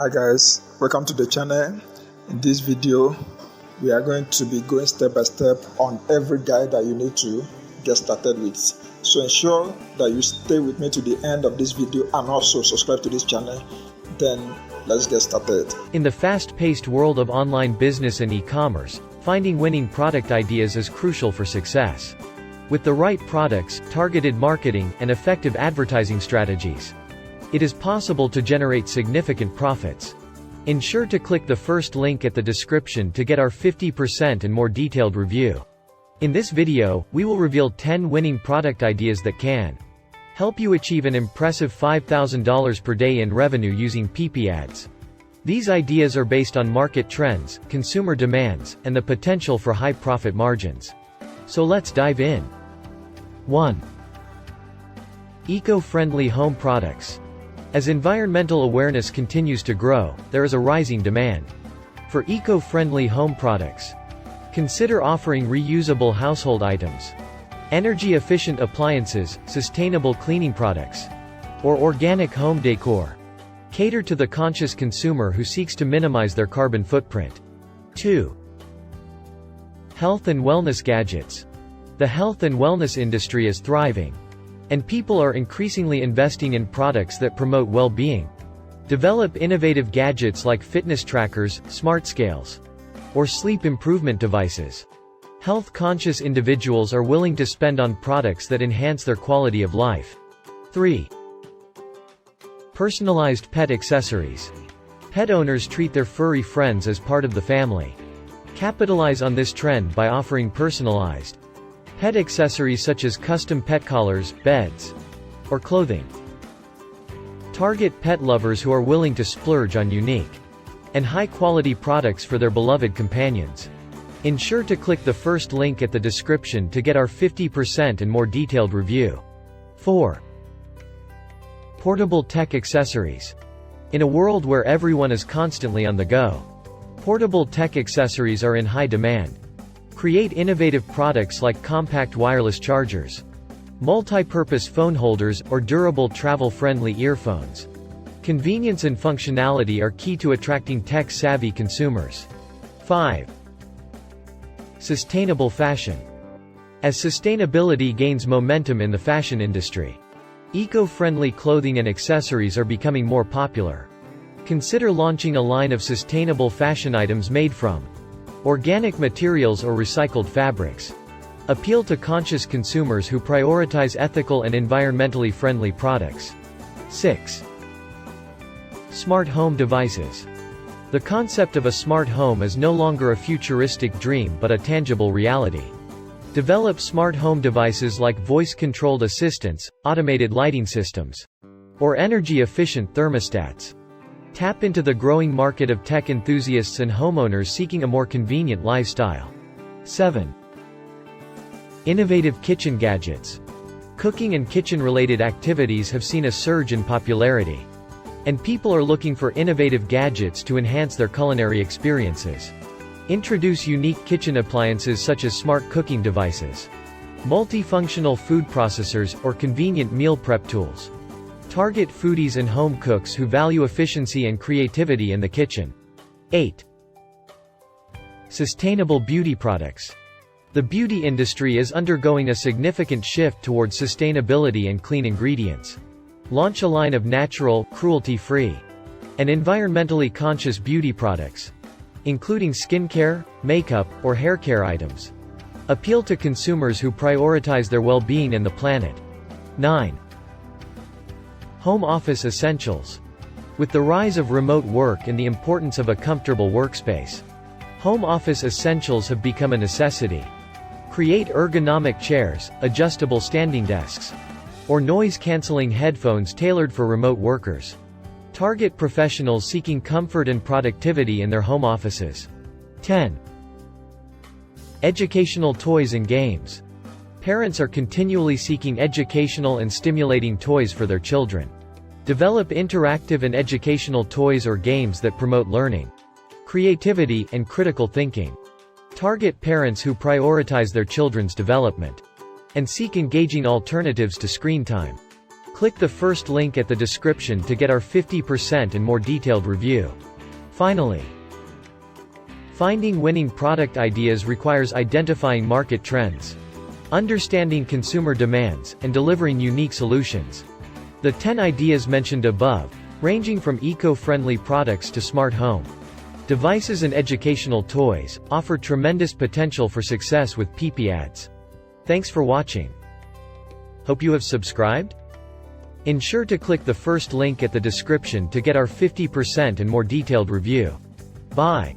Hi guys, welcome to the channel. In this video, we are going to be going step by step on every guide that you need to get started with. So ensure that you stay with me to the end of this video and also subscribe to this channel. Then let's get started. In the fast-paced world of online business and e-commerce, finding winning product ideas is crucial for success. With the right products, targeted marketing, and effective advertising strategies, it is possible to generate significant profits. Ensure to click the first link at the description to get our 50% and more detailed review. In this video, we will reveal 10 winning product ideas that can help you achieve an impressive $5,000 per day in revenue using PipiAds. These ideas are based on market trends, consumer demands, and the potential for high profit margins. So let's dive in. 1. Eco-friendly home products. As environmental awareness continues to grow, there is a rising demand for eco-friendly home products. Consider offering reusable household items, energy-efficient appliances, sustainable cleaning products, or organic home decor. Cater to the conscious consumer who seeks to minimize their carbon footprint. 2. Health and wellness gadgets. The health and wellness industry is thriving, and people are increasingly investing in products that promote well-being. Develop innovative gadgets like fitness trackers, smart scales, or sleep improvement devices. Health-conscious individuals are willing to spend on products that enhance their quality of life. 3. Personalized pet accessories. Pet owners treat their furry friends as part of the family. Capitalize on this trend by offering personalized pet accessories such as custom pet collars, beds, or clothing. Target pet lovers who are willing to splurge on unique and high-quality products for their beloved companions. Ensure to click the first link at the description to get our 50% and more detailed review. 4. Portable tech accessories. In a world where everyone is constantly on the go, portable tech accessories are in high demand. Create innovative products like compact wireless chargers, multi-purpose phone holders, or durable travel-friendly earphones. Convenience and functionality are key to attracting tech-savvy consumers. 5. Sustainable fashion. As sustainability gains momentum in the fashion industry, eco-friendly clothing and accessories are becoming more popular. Consider launching a line of sustainable fashion items made from organic materials or recycled fabrics. Appeal to conscious consumers who prioritize ethical and environmentally friendly products. 6. Smart home devices. The concept of a smart home is no longer a futuristic dream but a tangible reality. Develop smart home devices like voice-controlled assistants, automated lighting systems, or energy-efficient thermostats. Tap into the growing market of tech enthusiasts and homeowners seeking a more convenient lifestyle. 7. Innovative kitchen gadgets. Cooking and kitchen-related activities have seen a surge in popularity, and people are looking for innovative gadgets to enhance their culinary experiences. Introduce unique kitchen appliances such as smart cooking devices, multifunctional food processors, or convenient meal prep tools. Target foodies and home cooks who value efficiency and creativity in the kitchen. 8. Sustainable beauty products. The beauty industry is undergoing a significant shift towards sustainability and clean ingredients. Launch a line of natural, cruelty-free, and environmentally conscious beauty products, including skincare, makeup, or hair care items. Appeal to consumers who prioritize their well-being and the planet. 9. Home office essentials. With the rise of remote work and the importance of a comfortable workspace, home office essentials have become a necessity. Create ergonomic chairs, adjustable standing desks, or noise-canceling headphones tailored for remote workers. Target professionals seeking comfort and productivity in their home offices. 10. Educational toys and games. Parents are continually seeking educational and stimulating toys for their children. Develop interactive and educational toys or games that promote learning, creativity, and critical thinking. Target parents who prioritize their children's development and seek engaging alternatives to screen time. Click the first link at the description to get our 50% and more detailed review. Finally, finding winning product ideas requires identifying market trends, understanding consumer demands, and delivering unique solutions. The 10 ideas mentioned above, ranging from eco-friendly products to smart home devices and educational toys, offer tremendous potential for success with PipiAds. Thanks for watching. Hope you have subscribed? Ensure to click the first link at the description to get our 50% and more detailed review. Bye.